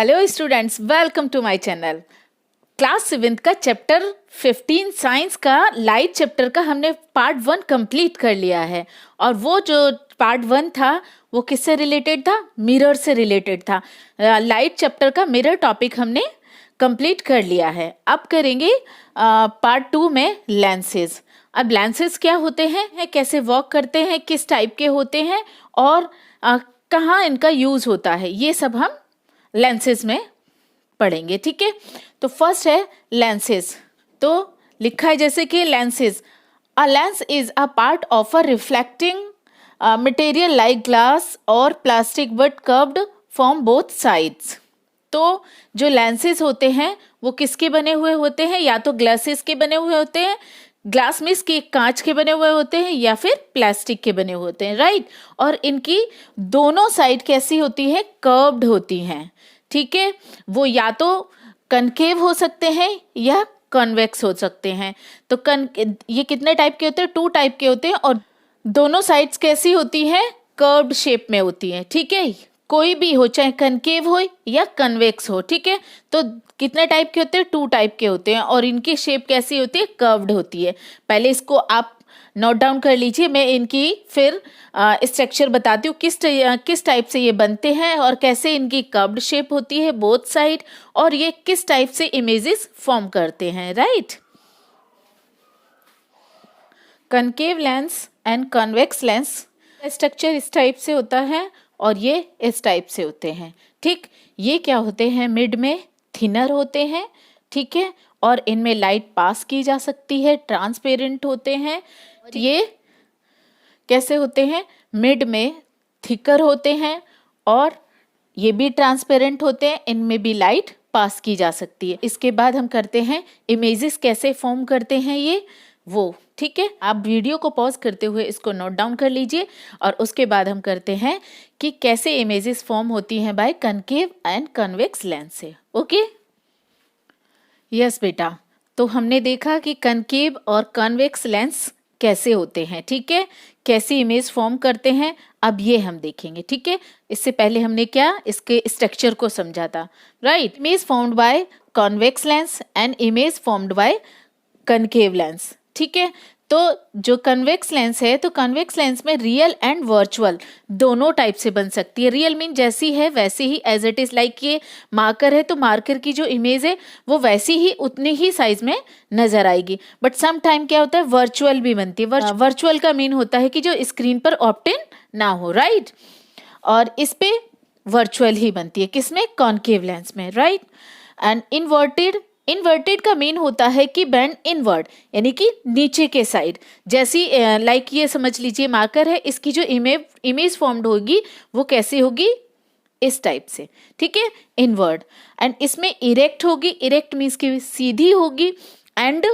Hello students, welcome to my channel. Class 7th का chapter 15 science का light chapter का हमने पार्ट 1 कंप्लीट कर लिया है। और वो जो पार्ट 1 था वो किससे रिलेटेड था? मिरर से रिलेटेड था। लाइट चैप्टर का मिरर टॉपिक हमने कंप्लीट कर लिया है। अब करेंगे पार्ट 2 में लेंसेज। अब लेंसेज क्या होते हैं, कैसे वर्क करते हैं, किस टाइप के होते हैं और कहाँ इनका यूज होता है, ये सब हम लेंसेज में पढ़ेंगे। ठीक है, तो फर्स्ट है लेंसेज। तो लिखा है जैसे कि lenses, a lens is a part of a reflecting material like glass और plastic but curved from both sides. तो जो लेंसेज होते हैं वो किसके बने हुए होते हैं? या तो ग्लासेस के बने हुए होते हैं, ग्लास मीन्स के कांच के बने हुए होते हैं, या फिर प्लास्टिक के बने हुए होते हैं, राइट। और इनकी दोनों साइड कैसी होती है? कर्व्ड होती हैं। ठीक है, वो या तो कनकेव हो सकते हैं या कन्वेक्स हो सकते हैं। तो ये कितने टाइप के होते हैं? 2 टाइप के होते हैं। और दोनों साइड्स कैसी होती हैं? कर्व्ड शेप में होती हैं। ठीक है, कोई भी हो, चाहे कनकेव हो या कन्वेक्स हो। ठीक है, तो कितने टाइप के होते हैं? 2 टाइप के होते हैं। और इनकी शेप कैसी होती है? कर्व्ड होती है। पहले इसको आप नोट डाउन कर लीजिए, मैं इनकी फिर स्ट्रक्चर बताती हूँ किस टाइप से ये बनते हैं और कैसे इनकी कर्व्ड शेप होती है बोथ साइड, और ये किस टाइप से इमेजेस फॉर्म करते हैं, right. Concave lens and convex lens structure इस टाइप से होता है और ये इस टाइप से होते हैं। ठीक, ये क्या होते हैं? मिड में थिनर होते हैं। ठीक है, और इनमें लाइट पास की जा सकती है, ट्रांसपेरेंट होते हैं। ये कैसे होते हैं? मिड में थिकर होते हैं और ये भी ट्रांसपेरेंट होते हैं, इनमें भी लाइट पास की जा सकती है। इसके बाद हम करते हैं इमेजेस कैसे फॉर्म करते हैं ये वो। ठीक है, आप वीडियो को पॉज करते हुए इसको नोट डाउन कर लीजिए और उसके बाद हम करते हैं कि कैसे इमेजेस फॉर्म होती हैं by concave and convex lens से। ओके, यस बेटा, तो हमने देखा कि कनकेव और कन्वेक्स लेंस कैसे होते हैं। ठीक है, कैसी इमेज फॉर्म करते हैं, अब ये हम देखेंगे। ठीक है, इससे पहले हमने क्या इसके स्ट्रक्चर को समझा था, right. Image formed by convex lens and image formed by concave lens. ठीक है, तो जो कन्वेक्स लेंस है, तो कन्वेक्स लेंस में रियल एंड वर्चुअल दोनों टाइप से बन सकती है। रियल मीन जैसी है वैसी ही, एज इट इज, लाइक ये मार्कर है तो मार्कर की जो इमेज है वो वैसी ही उतनी ही साइज में नजर आएगी। बट सम टाइम क्या होता है? वर्चुअल भी बनती है। वर्चुअल का मीन होता है कि जो स्क्रीन पर ऑब्टेन ना हो, राइट। और इस पे वर्चुअल ही बनती है, किसमें? कॉन्केव लेंस में, राइट। एंड इन्वर्टेड का मीन होता है कि बेंड इनवर्ड, यानी कि नीचे के साइड। जैसी लाइक ये समझ लीजिए मार्कर है, इसकी जो इमेज फॉर्म्ड होगी वो कैसी होगी? इस टाइप से। ठीक है, इनवर्ड। एंड इसमें इरेक्ट होगी, इरेक्ट मीन्स की सीधी होगी। एंड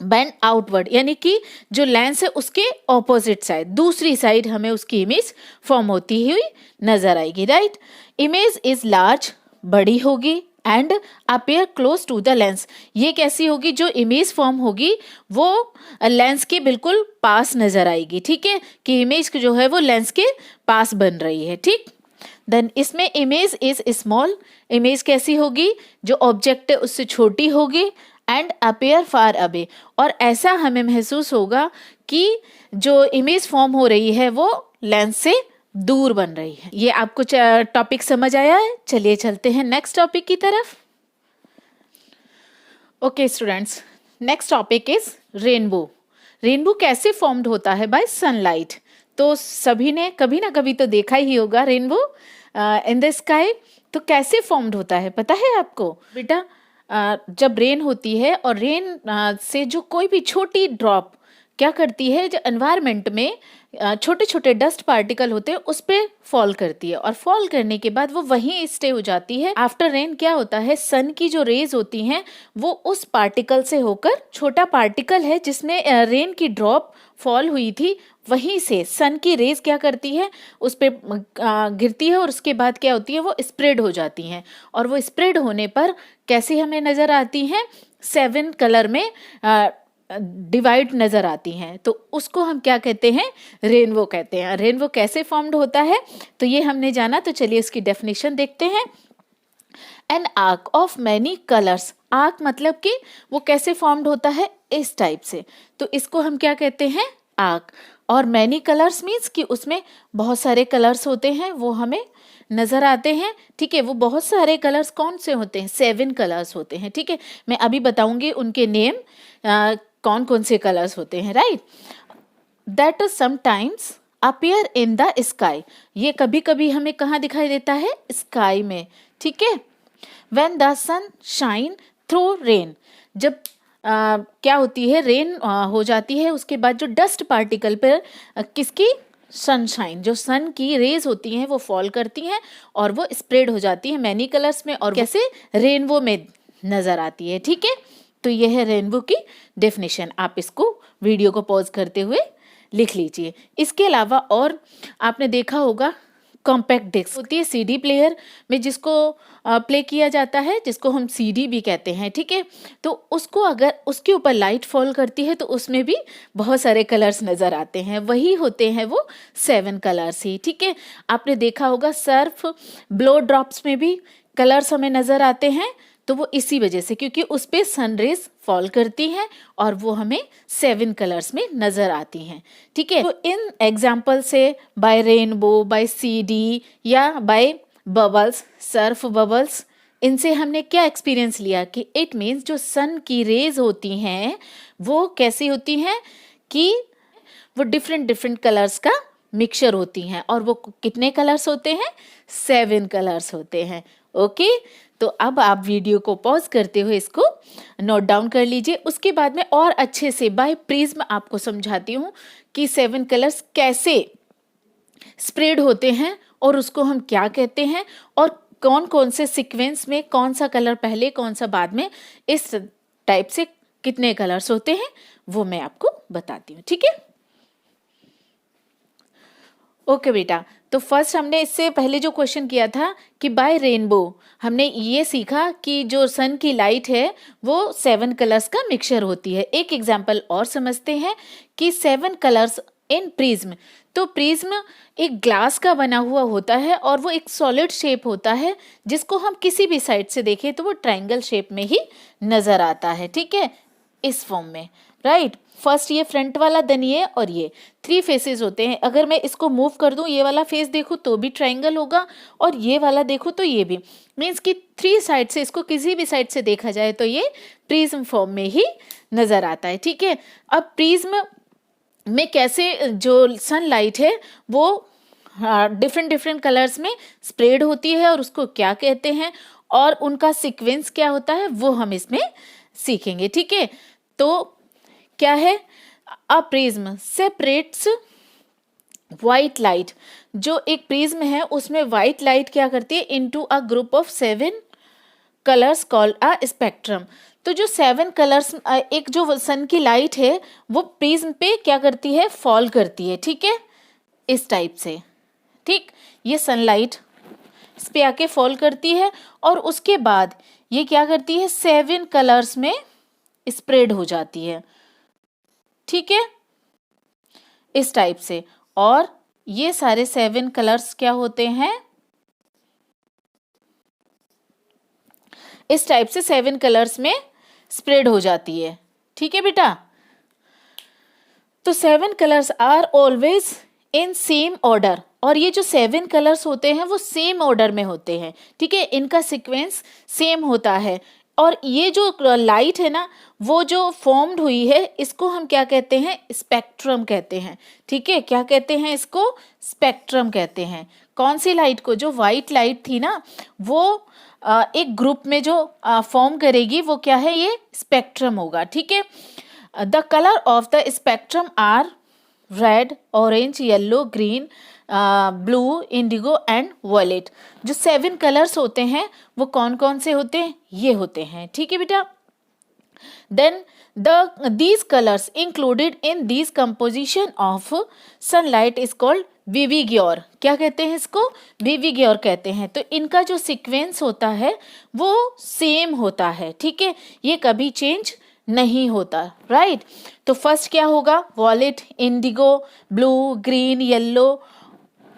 बेंड आउटवर्ड, यानी कि जो लेंस है उसके ऑपोजिट साइड, दूसरी साइड हमें उसकी इमेज फॉर्म होती हुई नजर आएगी, राइट। इमेज इज लार्ज, बड़ी होगी। And appear close to the lens, ये कैसी होगी? जो इमेज फॉर्म होगी वो लेंस के बिल्कुल पास नजर आएगी। ठीक है, कि इमेज जो है वो लेंस के पास बन रही है। ठीक, देन इसमें इमेज इज स्मॉल, इमेज कैसी होगी? जो ऑब्जेक्ट है उससे छोटी होगी। एंड अपेयर फार अवे, और ऐसा हमें महसूस होगा कि जो इमेज फॉर्म हो रही है वो लेंस से दूर बन रही है। ये आपको टॉपिक समझ आया है? चलिए चलते हैं नेक्स्ट टॉपिक की तरफ। Okay students, next topic is rainbow. Rainbow कैसे फॉर्म्ड होता है? Bye sunlight. तो सभी ने कभी ना कभी तो देखा ही होगा रेनबो इन द स्काई। तो कैसे फॉर्म्ड होता है पता है आपको बेटा? जब रेन होती है और रेन से जो कोई भी छोटी ड्रॉप क्या करती है, जो एनवायरनमेंट में छोटे छोटे डस्ट पार्टिकल होते हैं उस पर फॉल करती है, और फॉल करने के बाद वो वहीं स्टे हो जाती है। आफ्टर रेन क्या होता है? सन की जो रेज होती हैं वो उस पार्टिकल से होकर, छोटा पार्टिकल है जिसमें रेन की ड्रॉप फॉल हुई थी, वहीं से सन की रेज क्या करती है? उस पे गिरती है और उसके बाद क्या होती है? वो स्प्रेड हो जाती हैं। और वो स्प्रेड होने पर कैसी हमें नजर आती हैं? 7 कलर में डिवाइड नजर आती हैं। तो उसको हम क्या कहते हैं? रेनबो कहते हैं। रेनबो कैसे फॉर्म्ड होता है तो ये हमने जाना, तो चलिए इसकी डेफिनेशन देखते हैं। An arc of many colours. Arc मतलब कि वो कैसे फॉर्म्ड होता है, इस टाइप से, तो इसको हम क्या कहते हैं, आर्क। और मैनी कलर्स मीन्स कि उसमें बहुत सारे कलर्स होते हैं, वो हमें नजर आते हैं। ठीक है, वो बहुत सारे कलर्स कौन से होते हैं, 7 कलर्स होते हैं। ठीक है, मैं अभी बताऊंगी उनके नेम, कौन कौन से कलर्स होते हैं, right. That sometimes appear in the sky, ये कभी कभी हमें कहाँ दिखाई देता है, स्काई में। ठीक है, when the sun shine through rain, जब क्या होती है, रेन हो जाती है, उसके बाद जो डस्ट पार्टिकल पर किसकी, सनशाइन, जो सन की रेज होती हैं वो फॉल करती हैं और वो स्प्रेड हो जाती है मैनी कलर्स में, और कैसे रेनबो में नजर आती है। ठीक है, तो यह है रेनबो की डेफिनेशन। आप इसको वीडियो को पॉज करते हुए लिख लीजिए। इसके अलावा और आपने देखा होगा कॉम्पैक्ट डिस्क होती है सीडी प्लेयर में, जिसको प्ले किया जाता है, जिसको हम सीडी भी कहते हैं। ठीक है, तो उसको अगर उसके ऊपर लाइट फॉल करती है तो उसमें भी बहुत सारे कलर्स नज़र आते हैं, वही होते हैं वो 7 कलर्स ही। ठीक है, आपने देखा होगा सर्फ ब्लो ड्रॉप्स में भी कलर्स हमें नज़र आते हैं, तो वो इसी वजह से, क्योंकि उस पर सनरेज फॉल करती हैं और वो हमें 7 कलर्स में नजर आती हैं। ठीक है, तो इन एग्जाम्पल से बाय रेनबो, बाय सीडी या बाय बबल्स, सर्फ बबल्स, इनसे हमने क्या एक्सपीरियंस लिया कि इट मीन्स जो सन की रेज होती हैं वो कैसी होती हैं कि वो डिफरेंट डिफरेंट कलर्स का मिक्सचर होती हैं, और वो कितने कलर्स होते हैं, 7 कलर्स होते हैं। ओके, तो अब आप वीडियो को पॉज करते हुए इसको नोट डाउन कर लीजिए। उसके बाद में और अच्छे से बाय प्रिज्म आपको समझाती हूँ कि 7 कलर्स कैसे स्प्रेड होते हैं और उसको हम क्या कहते हैं, और कौन कौन से सीक्वेंस में कौन सा कलर पहले कौन सा बाद में, इस टाइप से कितने कलर्स होते हैं वो मैं आपको बताती हूँ। ठीक है, ओके बेटा, तो फर्स्ट हमने इससे पहले जो क्वेश्चन किया था कि बाय रेनबो, हमने ये सीखा कि जो सन की लाइट है वो 7 कलर्स का मिक्सचर होती है। एक एग्जांपल और समझते हैं कि 7 कलर्स इन प्रिज्म। तो प्रिज्म एक ग्लास का बना हुआ होता है और वो एक सॉलिड शेप होता है, जिसको हम किसी भी साइड से देखें तो वो ट्रायंगल शेप में ही नजर आता है। ठीक है, इस फॉर्म में, राइट। फर्स्ट ये फ्रंट वाला, देन ये, और ये 3 फेसेस होते हैं। अगर मैं इसको मूव कर दूं, ये वाला फेस देखूं तो भी ट्रायंगल होगा, और ये वाला देखूं तो ये भी, मीन्स कि 3 साइड से, इसको किसी भी साइड से देखा जाए तो ये प्रिज्म फॉर्म में ही नजर आता है। ठीक है, अब प्रिज्म में कैसे जो सनलाइट है वो डिफरेंट डिफरेंट कलर्स में स्प्रेड होती है और उसको क्या कहते हैं और उनका सीक्वेंस क्या होता है वो हम इसमें सीखेंगे। ठीक है, तो क्या है, a prism separates white light. जो एक प्रिज्म है उसमें व्हाइट लाइट क्या करती है, into a group of 7 colours called a spectrum. तो जो 7 कलर्स, एक जो सन की लाइट है वो प्रिज्म पे क्या करती है, फॉल करती है। ठीक है, इस टाइप से। ठीक, ये सनलाइट इस पे आके फॉल करती है और उसके बाद ये क्या करती है, 7 कलर्स में स्प्रेड हो जाती है। ठीक है, इस टाइप से, और ये सारे 7 कलर्स क्या होते हैं, इस टाइप से 7 कलर्स में स्प्रेड हो जाती है। ठीक है बेटा, तो 7 colours are always in same order, और ये जो 7 कलर्स होते हैं वो सेम ऑर्डर में होते हैं। ठीक है, इनका सीक्वेंस सेम होता है, और ये जो लाइट है ना वो जो फॉर्म्ड हुई है इसको हम क्या कहते हैं, स्पेक्ट्रम कहते हैं। ठीक है, क्या कहते हैं इसको, स्पेक्ट्रम कहते हैं। कौन सी लाइट को, जो वाइट लाइट थी ना वो एक ग्रुप में जो फॉर्म करेगी वो क्या है, ये स्पेक्ट्रम होगा। ठीक है, the colour of the spectrum are red, orange, yellow, green, blue, indigo and violet. जो 7 कलर्स होते हैं वो कौन कौन से होते हैं, ये होते हैं। ठीक है बेटा, then these colors included in these composition of sunlight is called विविग्योर। क्या कहते हैं इसको, विविग्योर कहते हैं। तो इनका जो सीक्वेंस होता है वो सेम होता है। ठीक है, ये कभी चेंज नहीं होता, राइट। तो फर्स्ट क्या होगा, violet, indigo, blue, green, yellow,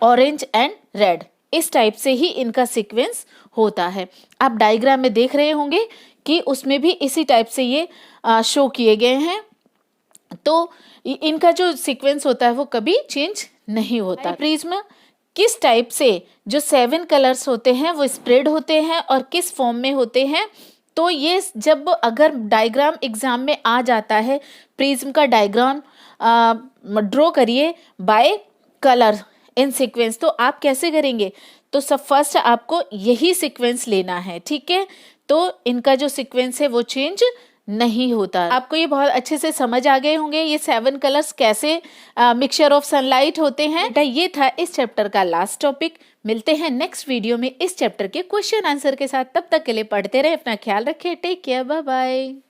orange and red. इस टाइप से ही इनका सीक्वेंस होता है। आप डायग्राम में देख रहे होंगे कि उसमें भी इसी टाइप से ये शो किए गए हैं। तो इनका जो सीक्वेंस होता है वो कभी चेंज नहीं होता। प्रिज्म किस टाइप से जो 7 कलर्स होते हैं वो स्प्रेड होते हैं और किस फॉर्म में होते हैं, तो ये जब अगर डायग्राम एग्जाम में आ जाता है, प्रिज्म का डायग्राम ड्रॉ करिए बाय कलर इन सीक्वेंस, तो आप कैसे करेंगे? तो सब फर्स्ट आपको यही सीक्वेंस लेना है, ठीक है। तो इनका जो सीक्वेंस है वो चेंज नहीं होता। आपको ये बहुत अच्छे से समझ आ गए होंगे ये 7 कलर्स कैसे मिक्सचर ऑफ सनलाइट होते हैं। ये था इस चैप्टर का लास्ट टॉपिक। मिलते हैं नेक्स्ट वीडियो में इस चैप्टर के क्वेश्चन आंसर के साथ। तब तक के लिए पढ़ते रहे, अपना ख्याल रखें, टेक केयर, बाय बाय।